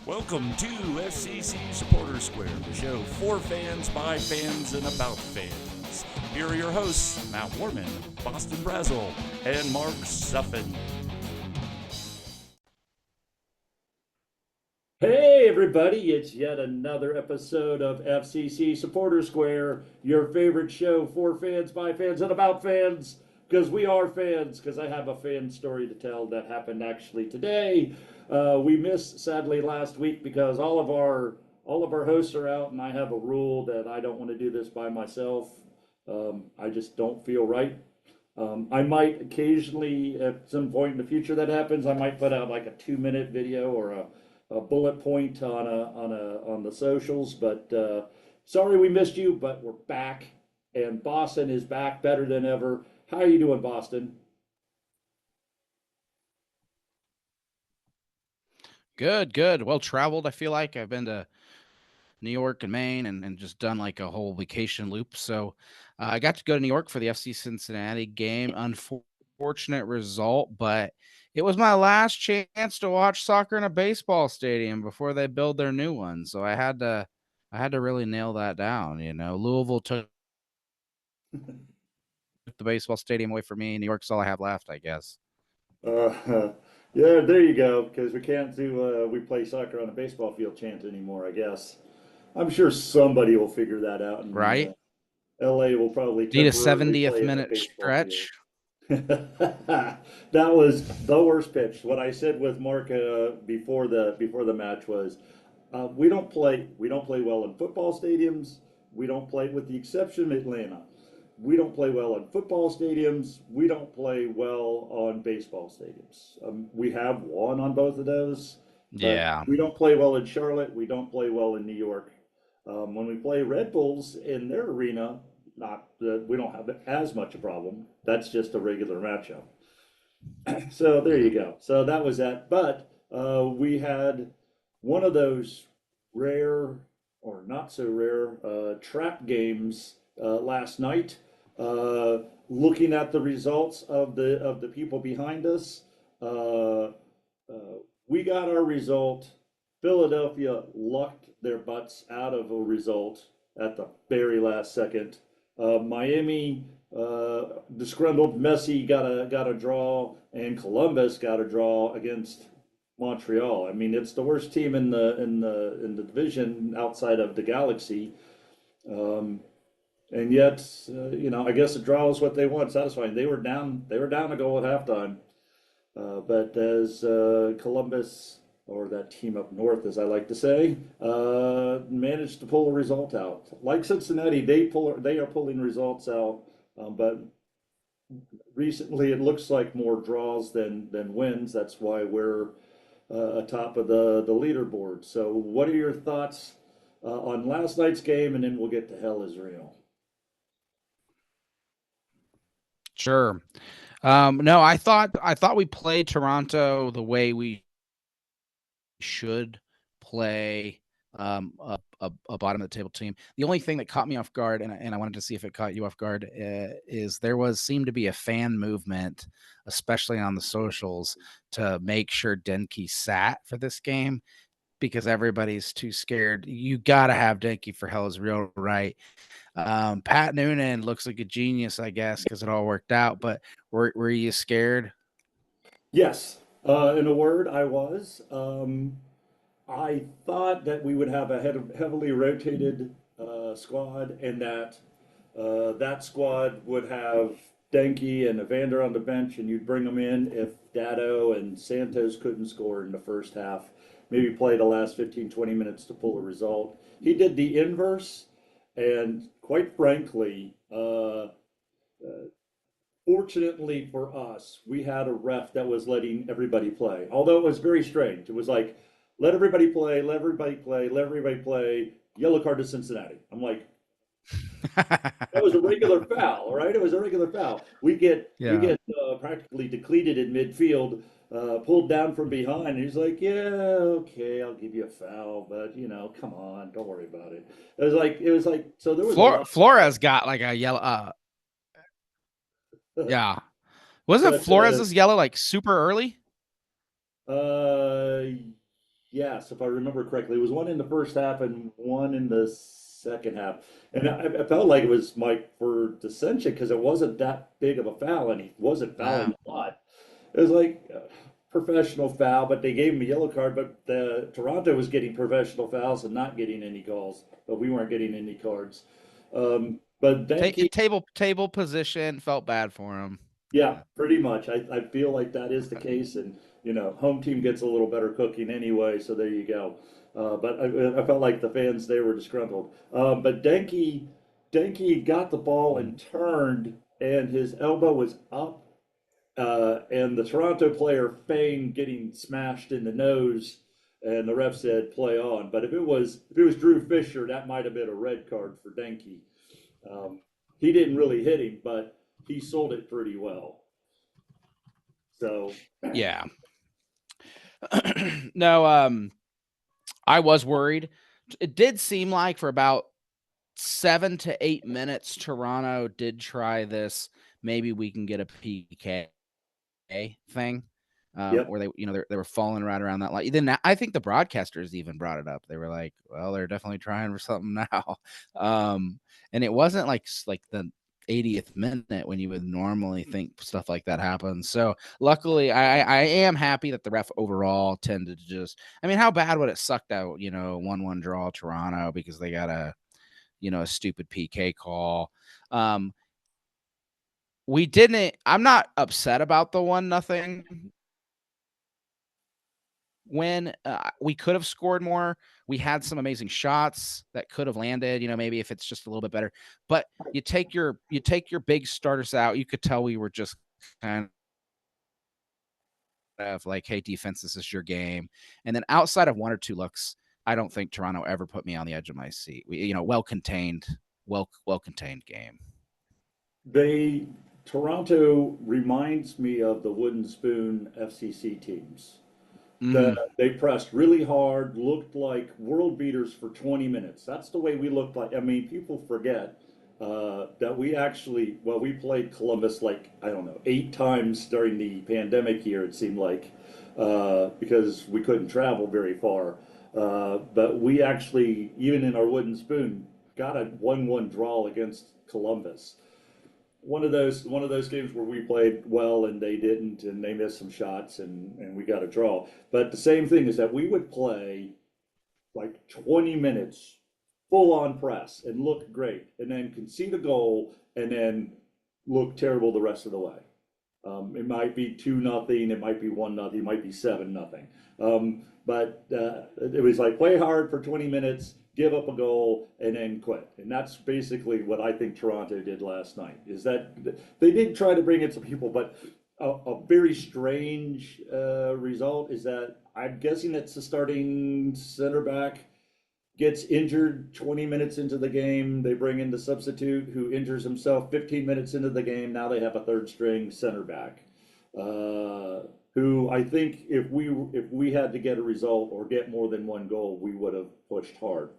Welcome to FCC Supporter Square, the show for fans, by fans, and about fans. Here are your hosts, Matt Warman, Boston Brazel, and Mark Suffin. Hey everybody, it's yet another episode of FCC Supporter Square, your favorite show for fans, by fans, and about fans, because we are fans, because I have a fan story to tell that happened actually today. We missed sadly last week because all of our hosts are out, and I have a rule that I don't want to do this by myself. I just don't feel right. I might occasionally, at some point in the future that happens, I might put out like a 2-minute video or a bullet point on the socials. But sorry we missed you, but we're back, and Boston is back better than ever. How are you doing, Boston? Good. Well traveled. I feel like I've been to New York and Maine and just done like a whole vacation loop. So I got to go to New York for the FC Cincinnati game. Unfortunate result, but it was my last chance to watch soccer in a baseball stadium before they build their new one. So I had to really nail that down. Louisville took the baseball stadium away from me. New York's all I have left, I guess. Uh, yeah, there you go. Because we can't do we play soccer on a baseball field chant anymore. I guess I'm sure somebody will figure that out, and Right? LA will probably Need a temporarily 70th play at the minute baseball field. stretch. That was the worst pitch. What I said with Mark before the match was, we don't play well in football stadiums. We don't play, with the exception of Atlanta. We don't play well in football stadiums. We don't play well on baseball stadiums. We have won on both of those, but Yeah. we don't play well in Charlotte. We don't play well in New York. When we play Red Bulls in their arena, not we don't have as much a problem. That's just a regular matchup. So there you Mhm. go. So that was that. But we had one of those rare or not so rare trap games last night. Looking at the results of the people behind us, uh, we got our result. Philadelphia lucked their butts out of a result at the very last second. Miami, disgruntled Messi got a draw, and Columbus got a draw against Montreal. I mean, it's the worst team in the division outside of the Galaxy, and yet, I guess a draw is what they want. Satisfying. They were down a goal at halftime, but as Columbus, or that team up north, as I like to say, managed to pull a result out. Like Cincinnati, they are pulling results out, but recently it looks like more draws than wins. That's why we're atop of the leaderboard. So, what are your thoughts on last night's game, and then we'll get to Hell Is Real. Sure. No, I thought we played Toronto the way we should play a bottom of the table team. The only thing that caught me off guard, and I wanted to see if it caught you off guard, is there seemed to be a fan movement, especially on the socials, to make sure Denke sat for this game because everybody's too scared. You got to have Denke for Hell Is Real, right? Pat Noonan looks like a genius, I guess, because it all worked out. But were you scared? Yes, in a word, I was. I thought that we would have a heavily rotated squad, and that squad would have Denke and Evander on the bench, and you'd bring them in if Dado and Santos couldn't score in the first half. Maybe play the last 15, 20 minutes to pull a result. He did the inverse, and quite frankly, fortunately for us, we had a ref that was letting everybody play. Although it was very strange. It was like, let everybody play, let everybody play, let everybody play. Yellow card to Cincinnati. I'm like, that was a regular foul, right? It was a regular foul. We get we Yeah. get practically depleted in midfield, pulled down from behind. And he's like, "Yeah, okay, I'll give you a foul, but come on, don't worry about it." It was like so there was a lot, Flores got like a yellow. Yeah. Wasn't but Flores's yellow like super early? uh, Yes, if I remember correctly, it was one in the first half and one in the second half. And I felt like it was Mike for dissension because it wasn't that big of a foul, and he wasn't Nah. fouling a lot. It was like professional foul, but they gave him a yellow card. But Toronto was getting professional fouls and not getting any calls, but we weren't getting any cards. But then Table position felt bad for him. yeah, pretty much. I feel like that is the case, and home team gets a little better cooking anyway. So there you go. But I felt like the fans there were disgruntled. But Denke got the ball and turned, and his elbow was up, and the Toronto player feigned getting smashed in the nose, and the ref said play on. But if it was Drew Fisher, that might have been a red card for Denke. Um, he didn't really hit him, but he sold it pretty well. So Yeah. No, I was worried. It did seem like for about 7 to 8 minutes, Toronto did try this. Maybe we can get a PK thing, yep, where they were falling right around that line. Then I think the broadcasters even brought it up. They were like, "Well, they're definitely trying for something now," and it wasn't like the 80th minute when you would normally think stuff like that happens. So luckily, I am happy that the ref overall tended to just. I mean, how bad would it sucked out? 1-1 draw Toronto because they got a stupid PK call. We didn't. I'm not upset about the 1-0 win. We could have scored more. We had some amazing shots that could have landed. Maybe if it's just a little bit better. But you take your big starters out. You could tell we were just kind of like, hey, defense, this is your game. And then outside of one or two looks, I don't think Toronto ever put me on the edge of my seat. Well contained game. Toronto reminds me of the Wooden Spoon FCC teams. Mm, They pressed really hard, looked like world beaters for 20 minutes. That's the way we looked like. I mean, people forget that we played Columbus like, I don't know, 8 times during the pandemic year, it seemed like, because we couldn't travel very far. But we actually, even in our Wooden Spoon, got a 1-1 draw against Columbus. One of those games where we played well and they didn't, and they missed some shots, and we got a draw. But the same thing is that we would play like 20 minutes full on press and look great, and then concede a goal and then look terrible the rest of the way. It might be 2-0, it might be 1-0, it might be 7-0. But it was like play hard for 20 minutes, give up a goal, and then quit. And that's basically what I think Toronto did last night. Is that they did try to bring in some people, but a very strange result is that I'm guessing it's the starting center back gets injured 20 minutes into the game. They bring in the substitute who injures himself 15 minutes into the game. Now they have a third string center back, who I think if we had to get a result or get more than one goal, we would have pushed hard.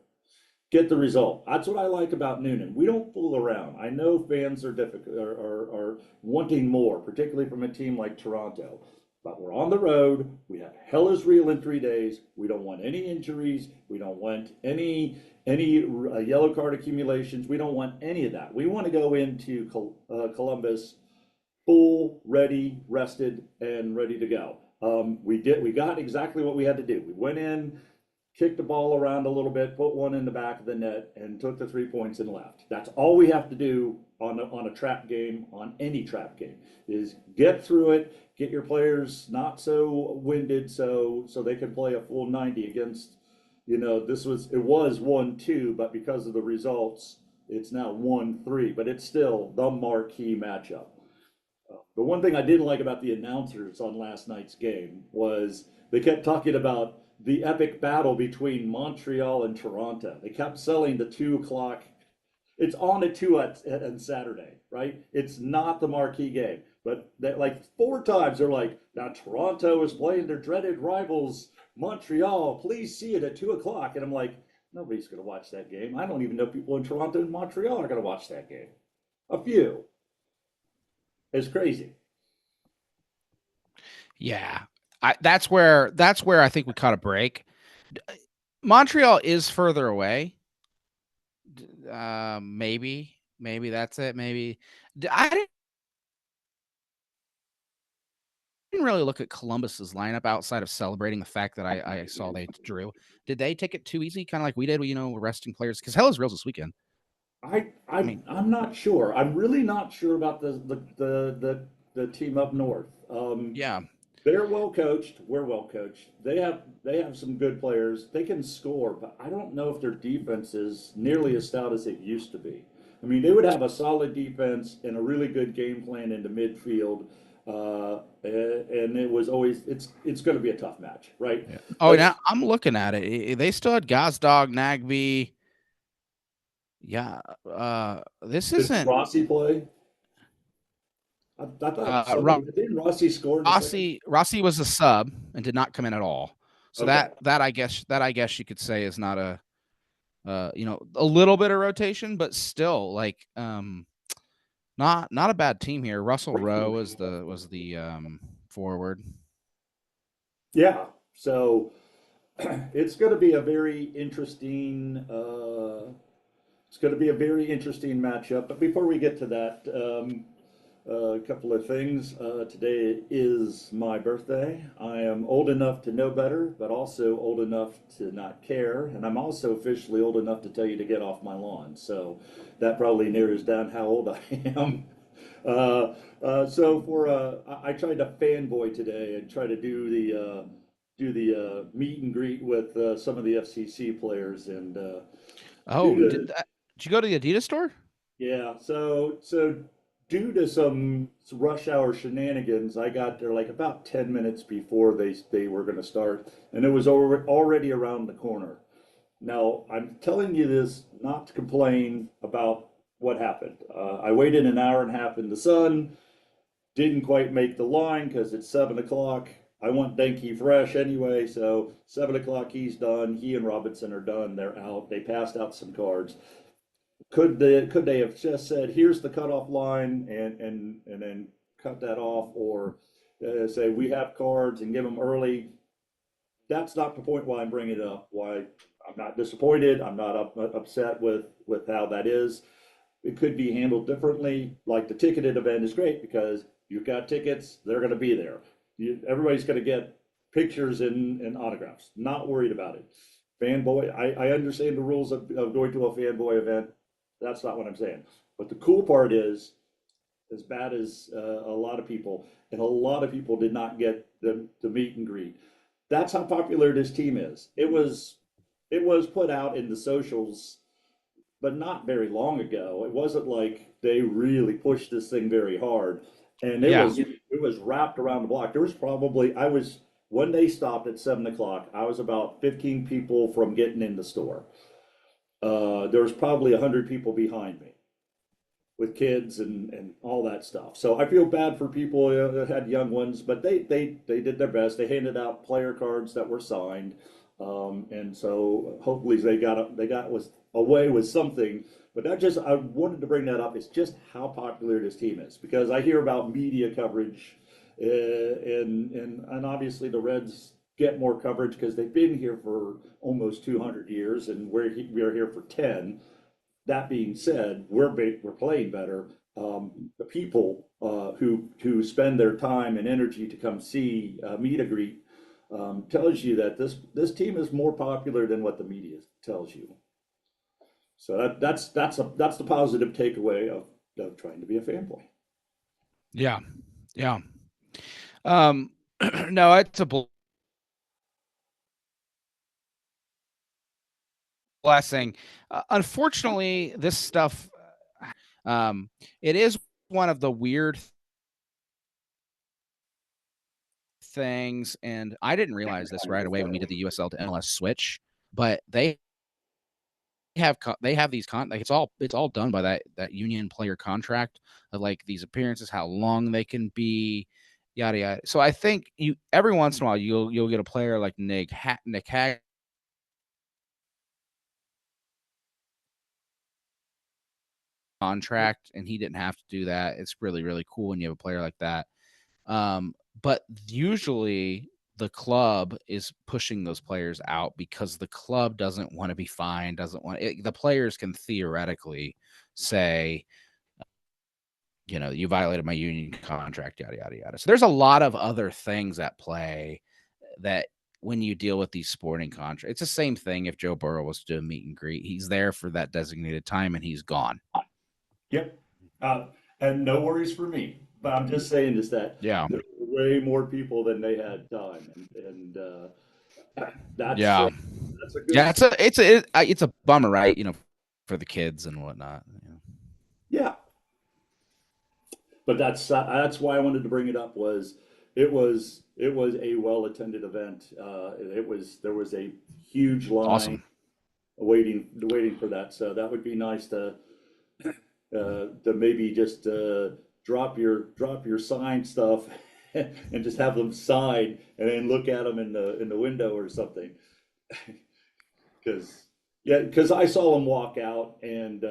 Get the result. That's what I like about Noonan. We don't fool around. I know fans are difficult, are wanting more, particularly from a team like Toronto. But we're on the road. We have Hell Is Real in 3 days. We don't want any injuries. We don't want any yellow card accumulations. We don't want any of that. We want to go into Columbus full, ready, rested, and ready to go. We got exactly what we had to do. We went in, kicked the ball around a little bit, put one in the back of the net, and took the 3 points and left. That's all we have to do on a trap game, on any trap game, is get through it, get your players not so winded, so they can play a full 90 against. It was 1-2, but because of the results, it's now 1-3. But it's still the marquee matchup. The one thing I didn't like about the announcers on last night's game was they kept talking about the epic battle between Montreal and Toronto. They kept selling the 2 o'clock. It's on at 2 on Saturday, right? It's not the marquee game. But like 4 times they're like, now Toronto is playing their dreaded rivals, Montreal. Please see it at 2 o'clock. And I'm like, nobody's going to watch that game. I don't even know people in Toronto and Montreal are going to watch that game. A few. It's crazy. Yeah, that's where I think we caught a break. Montreal is further away. Maybe that's it. Maybe I didn't really look at Columbus's lineup outside of celebrating the fact that I saw they drew. Did they take it too easy, kind of like we did? Resting players because Hell is Real this weekend. I mean, I'm not sure. I'm really not sure about the team up north. yeah. They're well coached. We're well coached. They have some good players. They can score, but I don't know if their defense is nearly as stout as it used to be. I mean, they would have a solid defense and a really good game plan into midfield, and it was always it's going to be a tough match, right? Yeah. Oh, But now I'm looking at it. They still had Gazdag, Nagby. Yeah. This did isn't Rossi play? I thought somebody didn't Rossi score in the second. Rossi was a sub and did not come in at all. So Okay. that I guess you could say is not a a little bit of rotation, but still not a bad team here. Russell Rowe was the forward. Yeah. So it's going to be a very interesting. It's going to be a very interesting matchup. But before we get to that, a couple of things. Today is my birthday. I am old enough to know better, but also old enough to not care. And I'm also officially old enough to tell you to get off my lawn. So that probably narrows down how old I am. I tried to fanboy today and try to do the meet and greet with some of the FCC players and Oh, due to did you go to the Adidas store? yeah, so due to some rush hour shenanigans, I got there like about 10 minutes before they were going to start, and it was already around the corner. Now, I'm telling you this not to complain about what happened. I waited an hour and a half in the sun, didn't quite make the line because it's 7 o'clock. I want Denke fresh anyway, so 7 o'clock he's done. He and Robinson are done. They're out. They passed out some cards. Could they have just said, here's the cutoff line and then cut that off, or say we have cards and give them early? That's not the point why I'm bringing it up. Why I'm not disappointed. I'm not upset with how that is. It could be handled differently. Like the ticketed event is great because you've got tickets, they're going to be there. Everybody's going to get pictures and autographs. Not worried about it. Fanboy, I understand the rules of going to a fanboy event. That's not what I'm saying. But the cool part is, as bad as a lot of people, and a lot of people did not get the meet and greet. That's how popular this team is. It was put out in the socials, but not very long ago. It wasn't like they really pushed this thing very hard, and it Yeah. was it was wrapped around the block. There was probably I was when they stopped at 7 o'clock. I was about 15 people from getting in the store. There was probably 100 people behind me with kids and all that stuff. So I feel bad for people that had young ones, but they did their best. They handed out player cards that were signed, and so hopefully they got was away with something. But I wanted to bring that up. It's just how popular this team is because I hear about media coverage, and obviously the Reds get more coverage because they've been here for almost 200 years, and we're here for 10. That being said, we're playing better. The people who spend their time and energy to come see meet a greet tells you that this team is more popular than what the media tells you. So that's the positive takeaway of trying to be a fanboy. Yeah. Yeah. Um, no, it's a blessing. Unfortunately, this stuff, it is one of the weird things, and I didn't realize this right away when we did the USL to MLS switch, but they have these like it's all done by that union player contract of like these appearances, how long they can be, yada yada. So I think you every once in a while you'll get a player like Nick Hag contract, and he didn't have to do that. It's really really cool when you have a player like that. But usually the club is pushing those players out because the club doesn't want to be fined, the players can theoretically say, you violated my union contract, yada, yada, yada. So there's a lot of other things at play that when you deal with these sporting contracts, it's the same thing if Joe Burrow was to do a meet and greet. He's there for that designated time and he's gone. Yep. And no worries for me. But I'm just saying is that Yeah. there were way more people than they had time. And that's Yeah. that's a good Yeah, it's a bummer, right? For the kids and whatnot. Yeah. But that's why I wanted to bring it up was it was a well attended event. There was a huge line Awesome. waiting for that. So that would be nice to maybe just drop your sign stuff and just have them sign and then look at them in the window or something. Because I saw him walk out and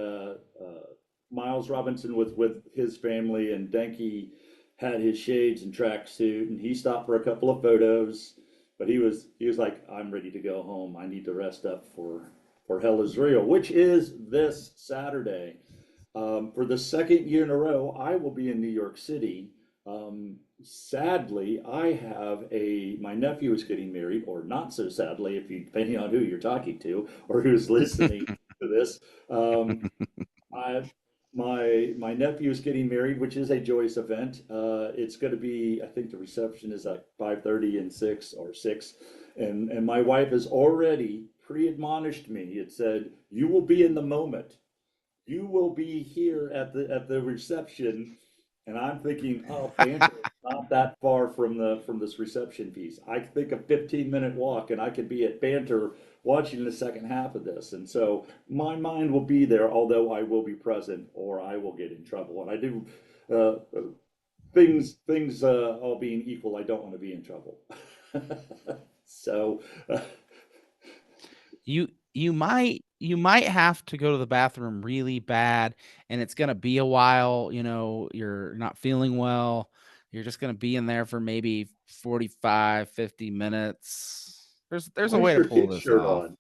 Miles Robinson with his family and Denke had his shades and tracksuit and he stopped for a couple of photos, but he was like, I'm ready to go home. I need to rest up for Hell Is Real, which is this Saturday. For the second year in a row, I will be in New York City. Sadly, I have my nephew is getting married, or not so sadly, depending on who you're talking to or who's listening to this. My nephew is getting married, which is a joyous event. It's going to be, I think the reception is at 5:30 and 6 or 6. And my wife has already pre-admonished me. It said, you will be in the moment. You will be here at the reception. And I'm thinking, oh, Banter is not that far from this reception piece. I think a 15-minute walk, and I could be at Banter watching the second half of this. And so my mind will be there, although I will be present, or I will get in trouble. And I do things all being equal, I don't want to be in trouble. So you might have to go to the bathroom really bad and it's going to be a while, you're not feeling well. You're just going to be in there for maybe 45, 50 minutes. There's a way to pull this off. On?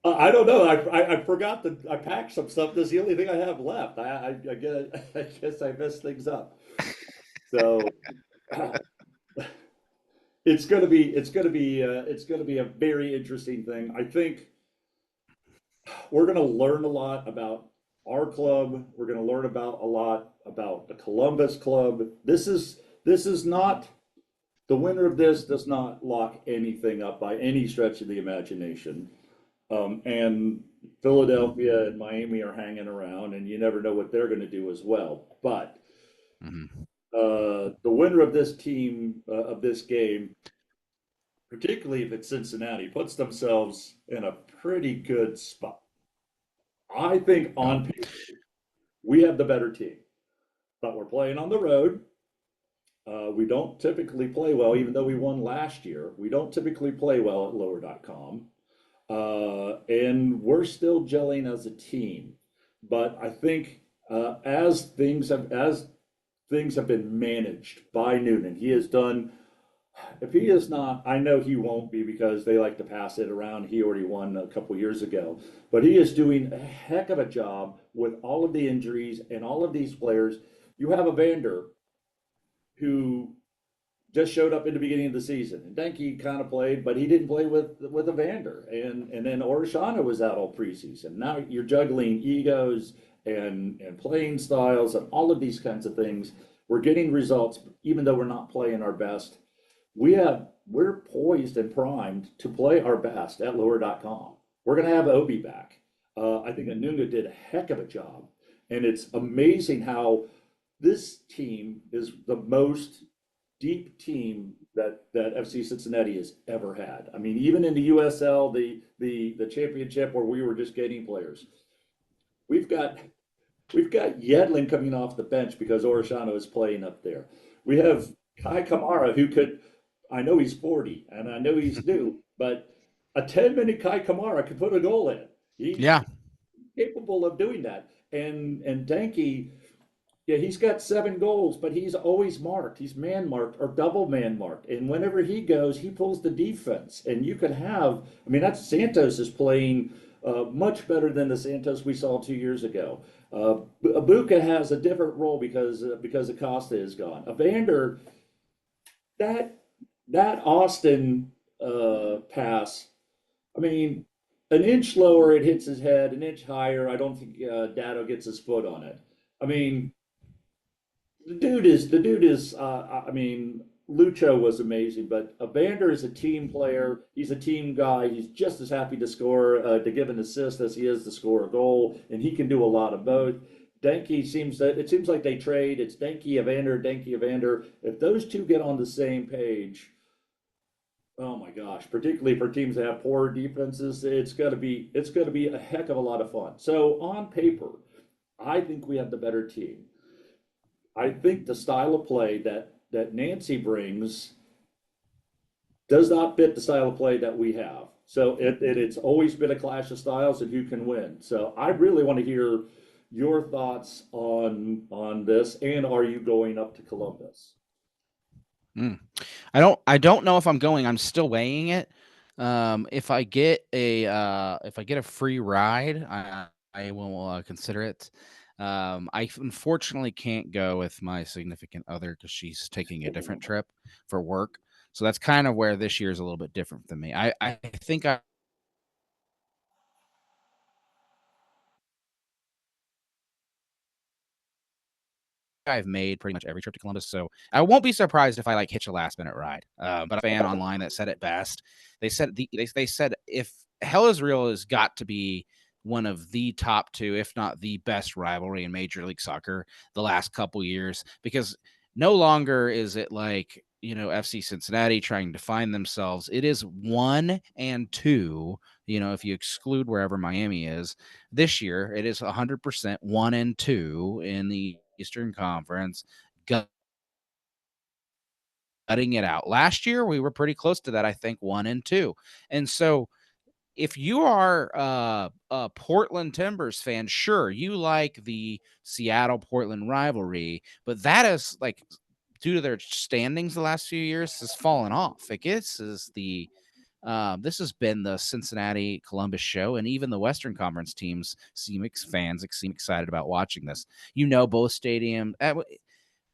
I don't know. I forgot that I packed some stuff. That's the only thing I have left. I guess I messed things up. So it's gonna be a very interesting thing. I think we're gonna learn a lot about our club. We're gonna learn a lot about the Columbus Club. This is not the winner of this does not lock anything up by any stretch of the imagination. And Philadelphia and Miami are hanging around, and you never know what they're going to do as well. But the winner of this team, of this game, particularly if it's Cincinnati, puts themselves in a pretty good spot. I think on paper, we have the better team, but we're playing on the road. We don't typically play well, even though we won last year. We don't typically play well at lower.com. And we're still gelling as a team. But I think as things have been managed by Noonan, he has done. If he is not, I know he won't be because they like to pass it around. He already won a couple years ago, but he is doing a heck of a job with all of the injuries and all of these players. You have a Vander who just showed up in the beginning of the season. And Denke kind of played, but he didn't play with Evander. And then Orishana was out all preseason. Now you're juggling egos and playing styles and all of these kinds of things. We're getting results, even though we're not playing our best. We're poised and primed to play our best at lower.com. We're going to have Obi back. I think Anunga did a heck of a job. And it's amazing how this team is the most deep team that FC Cincinnati has ever had. I mean, even in the USL, the championship where we were just getting players, we've got Yedlin coming off the bench because Orishano is playing up there. We have Kai Kamara who could. I know he's 40 and I know he's new, but a 10-minute Kai Kamara could put a goal in. He's capable of doing that. And Denke Yeah, he's got 7 goals, but he's always marked. He's man marked or double man marked. And whenever he goes, he pulls the defense. And you could have, I mean, that's Santos is playing much better than the Santos we saw 2 years ago. Abuka has a different role because Acosta is gone. Evander, that that Austin pass, I mean, an inch lower it hits his head, an inch higher. I don't think Dado gets his foot on it. I mean, the dude is. I mean, Lucho was amazing, but Evander is a team player. He's a team guy. He's just as happy to score, to give an assist as he is to score a goal, and he can do a lot of both. Denke it seems like they trade. It's Denke Evander. If those two get on the same page, oh my gosh, particularly for teams that have poor defenses, it's gonna be a heck of a lot of fun. So on paper, I think we have the better team. I think the style of play that Nancy brings does not fit the style of play that we have. So it's always been a clash of styles and who can win. So I really want to hear your thoughts on this. And are you going up to Columbus? I don't know if I'm going. I'm still weighing it. If I get a free ride, I will consider it. I unfortunately can't go with my significant other because she's taking a different trip for work. So that's kind of where this year is a little bit different than me. I think I've made pretty much every trip to Columbus, so I won't be surprised if I like hitch a last minute ride. But a fan online that said it best. They said if Hell is Real has got to be one of the top two, if not the best rivalry in Major League Soccer the last couple years, because no longer is it like FC Cincinnati trying to find themselves. It is 1 and 2. If you exclude wherever Miami is this year, it is 100% 1 and 2 in the Eastern Conference, gutting it out. Last year, we were pretty close to that, I think, 1 and 2. And so if you are a Portland Timbers fan, sure, you like the Seattle Portland rivalry, but that is like due to their standings the last few years has fallen off. Like this has been the Cincinnati Columbus show, and even the Western Conference teams fans seem excited about watching this.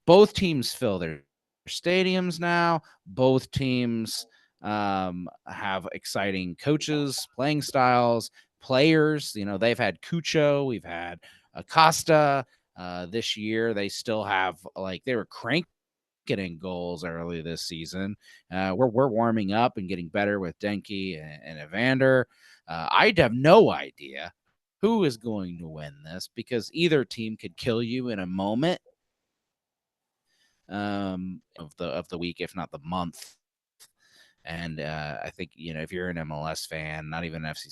Both teams fill their stadiums now. Both teams have exciting coaches, playing styles, players. They've had Cucho, we've had Acosta. This year, they still have they were cranking in goals early this season. We're warming up and getting better with Denke and Evander. I have no idea who is going to win this because either team could kill you in a moment of the week, if not the month. And I think if you're an MLS fan, not even an FC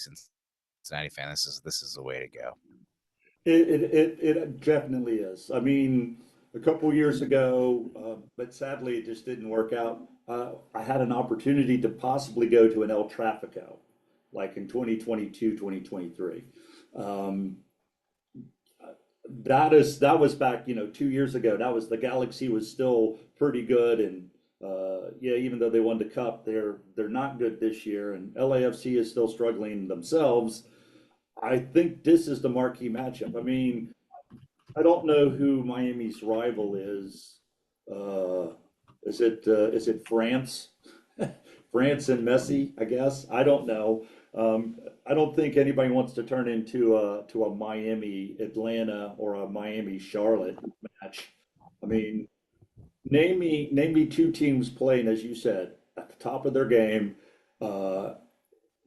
Cincinnati fan, this is the way to go. It definitely is. I mean, a couple years ago, but sadly it just didn't work out. I had an opportunity to possibly go to an El Trafico, like in 2022, 2023. Um, that was back 2 years ago. That was the Galaxy was still pretty good, and yeah, even though they won the cup, they're not good this year, and LAFC is still struggling themselves. I think this is the marquee matchup. I mean, I don't know who Miami's rival is. Uh, is it France? France and Messi, I guess. I don't know. I don't think anybody wants to turn into a Miami Atlanta or a Miami Charlotte match. I mean, name me two teams playing, as you said, at the top of their game, uh,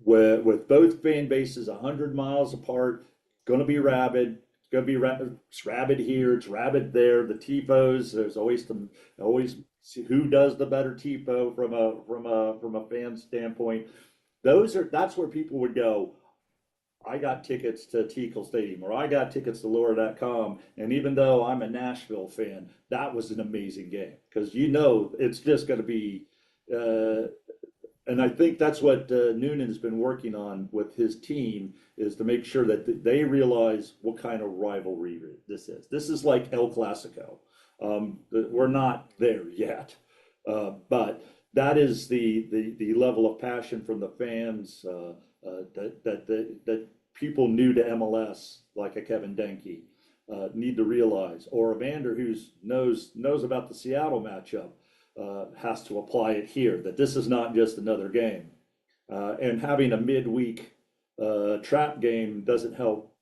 with both fan bases 100 miles apart. Going to be rabid. It's going to be rabid. It's rabid here. It's rabid there. The tifos. There's always who does the better tifo from a fan standpoint. That's where people would go. I got tickets to Tickle Stadium or I got tickets to Laura.com. And even though I'm a Nashville fan, that was an amazing game because it's just going to be uh, And I think that's what Noonan's been working on with his team, is to make sure that they realize what kind of rivalry this is. This is like El Clasico. We're not there yet, but that is the level of passion from the fans that people new to MLS, like a Kevin Denke, need to realize, or Evander, who knows about the Seattle matchup, has to apply it here, that this is not just another game. And having a midweek trap game doesn't help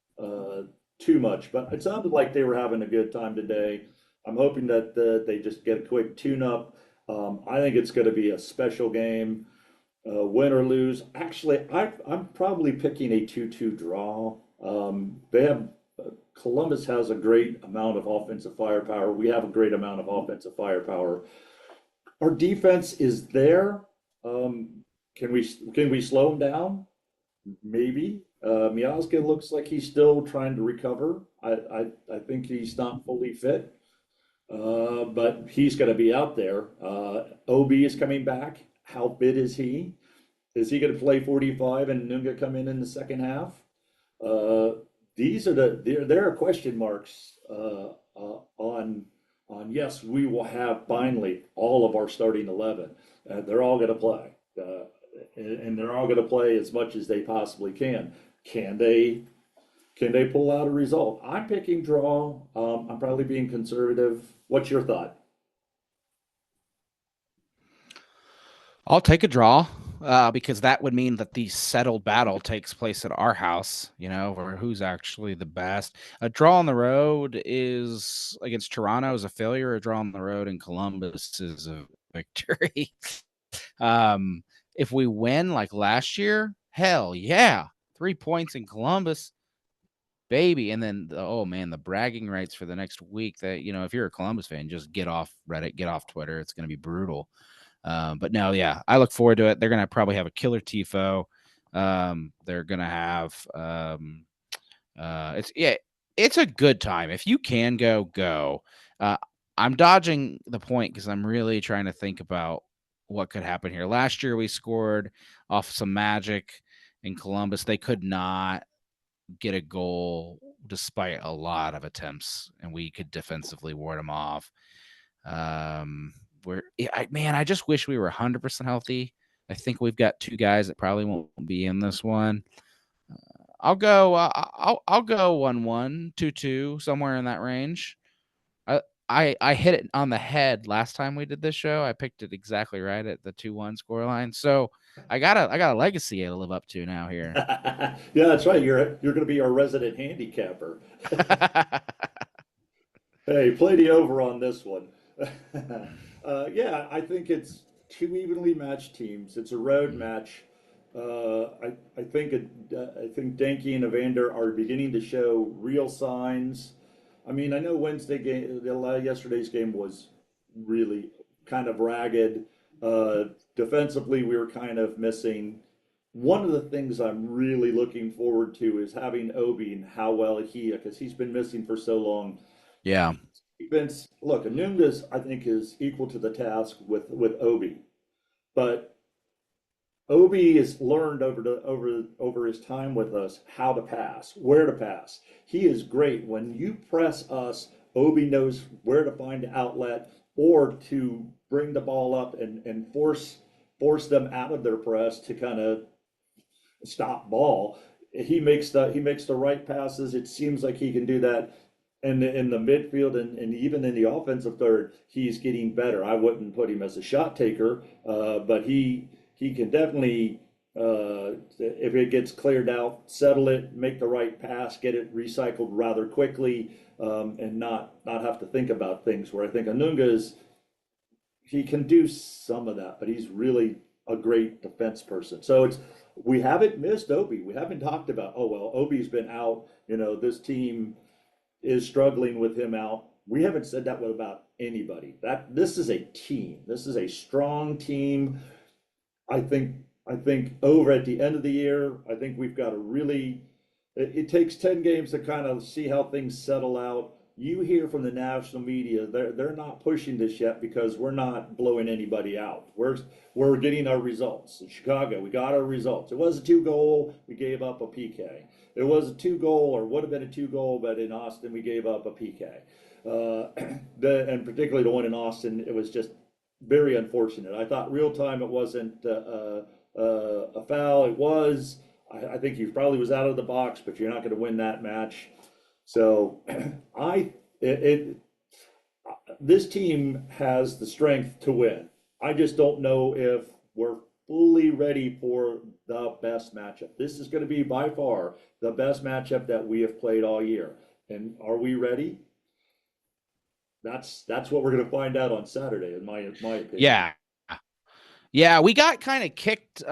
too much, but it sounded like they were having a good time today. I'm hoping that they just get a quick tune-up. I think it's going to be a special game, win or lose. Actually, I'm probably picking a 2-2 draw. They have Columbus has a great amount of offensive firepower. We have a great amount of offensive firepower. Our defense is there. Can we slow him down? Maybe. Miazga looks like he's still trying to recover. I think he's not fully fit, but he's going to be out there. Obi is coming back. How fit is he? Is he going to play 45 and Nunga come in the second half? These are there are question marks on yes, we will have finally all of our starting 11. They're all going to play, and they're all going to play as much as they possibly can. Can they pull out a result? I'm picking draw. I'm probably being conservative. What's your thought? I'll take a draw, because that would mean that the settled battle takes place at our house, or who's actually the best. A draw on the road is against Toronto is a failure. A draw on the road in Columbus is a victory. If we win like last year, hell yeah, 3 points in Columbus, baby. And then, oh man, the bragging rights for the next week, that, if you're a Columbus fan, just get off Reddit, get off Twitter. It's going to be brutal. But no, yeah, I look forward to it. They're going to probably have a killer tifo. They're going to have, it's a good time. If you can go. I'm dodging the point because I'm really trying to think about what could happen here. Last year we scored off some magic in Columbus. They could not get a goal despite a lot of attempts, and we could defensively ward them off. I just wish we were 100% healthy. I think we've got two guys that probably won't be in this one. I'll go 1-1, 2-2, somewhere in that range. I hit it on the head last time we did this show. I picked it exactly right at the 2-1 scoreline. So I got a legacy to live up to now here. Yeah, that's right. You're going to be our resident handicapper. Hey, play the over on this one. Yeah, I think it's two evenly matched teams. It's a road match. I think Denke and Evander are beginning to show real signs. I mean, I know yesterday's game was really kind of ragged. Defensively, we were kind of missing. One of the things I'm really looking forward to is having Obi and how well because he's been missing for so long. Yeah. Defense, look, Anungas, I think, is equal to the task with Obi, but Obi has learned over his time with us how to pass, where to pass. He is great when you press us. Obi knows where to find the outlet or to bring the ball up and force them out of their press to kind of stop ball. He makes the right passes. It seems like he can do that. And in the midfield and even in the offensive third, he's getting better. I wouldn't put him as a shot taker, but he can definitely, if it gets cleared out, settle it, make the right pass, get it recycled rather quickly, and not have to think about things. Where I think Anunga he can do some of that, but he's really a great defense person. So we haven't missed Obi. We haven't talked about, oh well, Obi's been out. This team is struggling with him out. We haven't said that about anybody. This is a team. This is a strong team. I think over at the end of the year, I think we've got it takes 10 games to kind of see how things settle out. you hear from the national media, they're not pushing this yet because we're not blowing anybody out. We're getting our results. In Chicago, we got our results. It was a 2-goal, we gave up a PK. It was a 2-goal, or would have been a 2-goal, but in Austin we gave up a PK. And particularly the one in Austin, it was just very unfortunate. I thought real time it wasn't a foul. It was. I think he probably was out of the box, but you're not going to win that match. So I it this team has the strength to win. I just don't know if we're fully ready for the best matchup. This is going to be by far the best matchup that we have played all year. And are we ready? That's what we're going to find out on Saturday, in my opinion. Yeah. Yeah, we got kind of kicked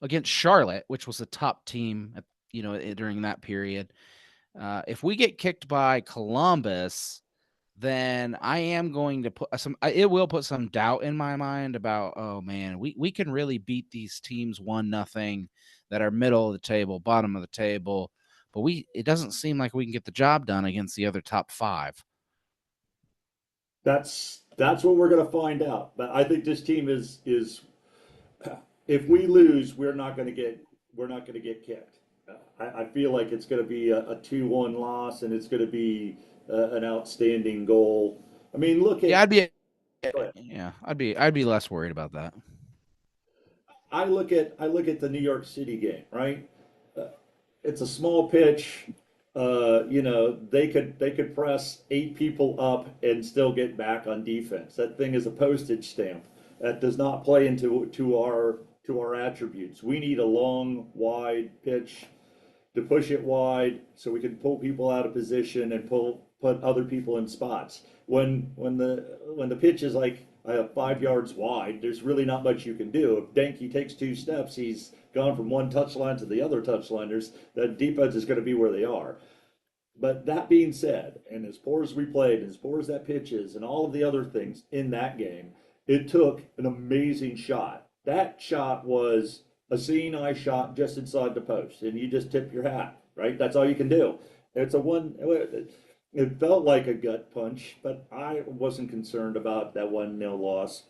against Charlotte, which was a top team, during that period. If we get kicked by Columbus, then I am going to put it will put some doubt in my mind about, oh man, we can really beat these teams 1-0 that are middle of the table, bottom of the table, but it doesn't seem like we can get the job done against the other top 5. That's what we're going to find out. But I think this team is if we lose, we're not going to get kicked. I feel like it's going to be a 2-1 loss, and it's going to be an outstanding goal. I mean, look at I'd be less worried about that. I look at the New York City game, right? It's a small pitch. They could press 8 people up and still get back on defense. That thing is a postage stamp. That does not play into our attributes. We need a long, wide pitch to push it wide so we can pull people out of position and put other people in spots. When the pitch is like 5 yards wide, there's really not much you can do. If Denke takes 2 steps, he's gone from one touchline to the other touchline. The defense is going to be where they are. But that being said, and as poor as we played, as poor as that pitch is, and all of the other things in that game, it took an amazing shot. That shot was a seeing eye shot just inside the post, and you just tip your hat, right? That's all you can do. It's a one. It felt like a gut punch, but I wasn't concerned about that 1-0 loss.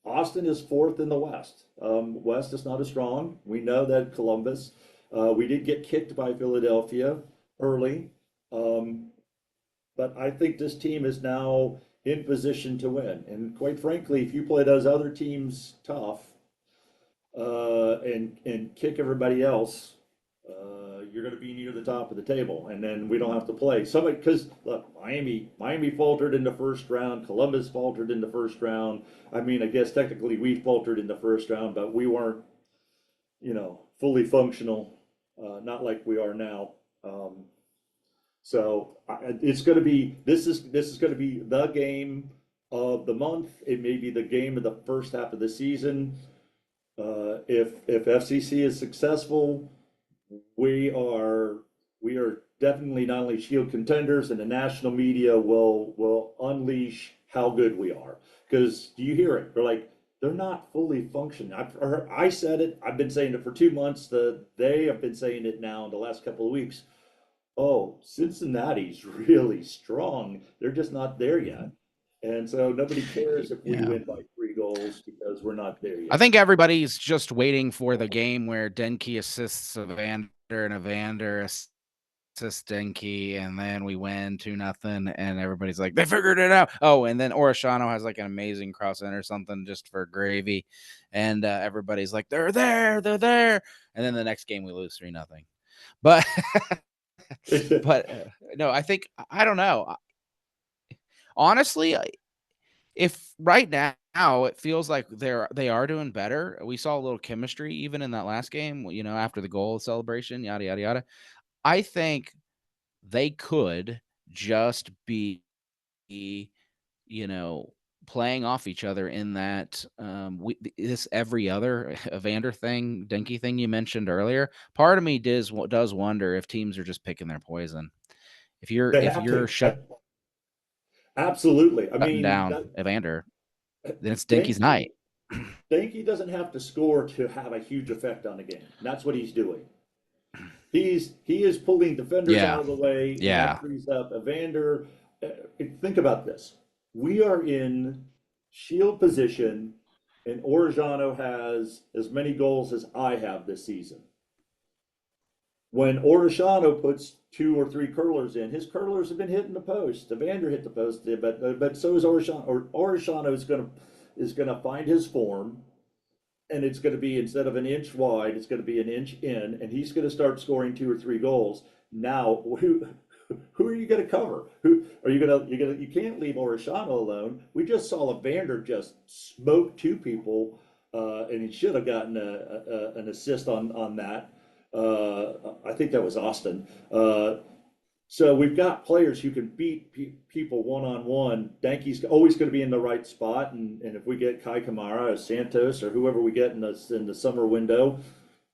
Austin is 4th in the West. West is not as strong. We know that Columbus. We did get kicked by Philadelphia early, but I think this team is now in position to win. And quite frankly, if you play those other teams tough and kick everybody else, you're going to be near the top of the table, and then we don't have to play somebody. Because look, Miami faltered in the first round. Columbus faltered in the first round. I mean, I guess technically we faltered in the first round, but we weren't, fully functional, not like we are now. So it's going to be this is going to be the game of the month. It may be the game of the first half of the season. If FCC is successful, we are definitely not only Shield contenders, and the national media will unleash how good we are. Because do you hear it? They're not fully functioning. I said it. I've been saying it for 2 months. They have been saying it now in the last couple of weeks. Oh, Cincinnati's really strong. They're just not there yet. And so nobody cares if we win by 3 goals because we're not there yet. I think everybody's just waiting for the game where Denke assists Evander and Evander assists Denke, and then we win 2-0, and everybody's like, they figured it out. Oh, and then Orishano has like an amazing cross in or something just for gravy, and everybody's like, they're there. And then the next game we lose 3-0. But no, I don't know. Honestly, if right now it feels like they are doing better. We saw a little chemistry even in that last game, after the goal celebration, yada yada yada. I think they could just be, playing off each other in that this every other Evander thing, Denke thing you mentioned earlier. Part of me does wonder if teams are just picking their poison. If you're shutting absolutely, I mean, down Evander, then it's Denke's night. Denke doesn't have to score to have a huge effect on the game. That's what he's doing. He is pulling defenders Yeah. out of the way, and Yeah. that frees up Evander. Think about this: we are in shield position, and Orejano has as many goals as I have this season. When Orejano puts 2 or 3 curlers in, his curlers have been hitting the post. Evander hit the post, but so is Orejano. Orejano is gonna find his form, and it's going to be, instead of an inch wide, it's going to be an inch in, and he's going to start scoring 2 or 3 goals. Now, who are you going to cover? Who are you going to? You can't leave Orejano alone. We just saw Evander just smoke 2 people, and he should have gotten an assist on that. I think that was Austin. So we've got players who can beat people one-on-one. Danke's always going to be in the right spot, and if we get Kai Kamara or Santos or whoever we get in the summer window,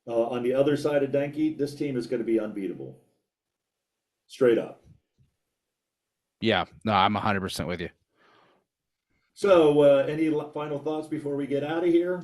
on the other side of Danke, this team is going to be unbeatable. Straight up. Yeah. No, I'm 100% with you. So, any final thoughts before we get out of here?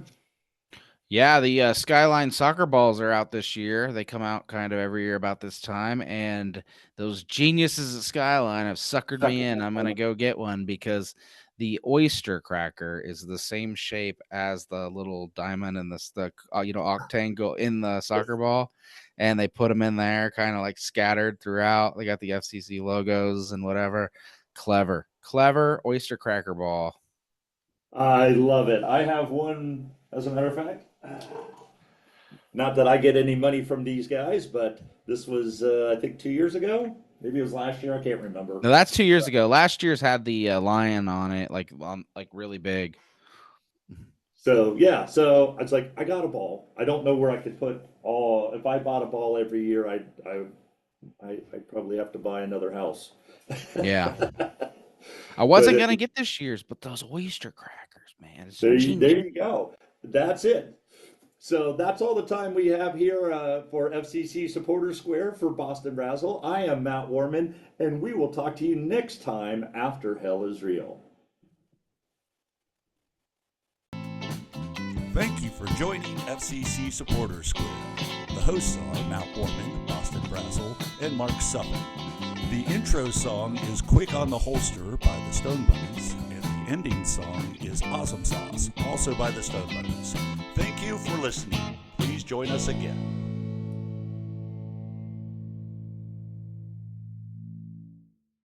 Yeah, the Skyline soccer balls are out this year. They come out kind of every year about this time, and those geniuses at Skyline have suckered me in. I'm gonna go get one because the oyster cracker is the same shape as the little diamond and the octangle in the soccer ball, and they put them in there, kind of like scattered throughout. They got the FCC logos and whatever. Clever oyster cracker ball. I love it. I have one, as a matter of fact. Not that I get any money from these guys, but this was, I think, 2 years ago. Maybe it was last year. I can't remember. No, that's 2 years ago. Last year's had the lion on it, like really big. So yeah, so it's like I got a ball. I don't know where I could put all. If I bought a ball every year, I'd probably have to buy another house. Yeah. I wasn't But gonna get this year's, but those oyster crackers, man. It's there genius. you go. That's it. So that's all the time we have here for FCC Supporter Square for Boston Brazzle. I am Matt Warman, and we will talk to you next time after Hell is Real. Thank you for joining FCC Supporter Square. The hosts are Matt Warman, Boston Brazzle, and Mark Suffolk. The intro song is Quick on the Holster by the Stone Bunnies, and the ending song is Awesome Sauce, also by the Stone Bunnies. Thank you for listening. Please join us again.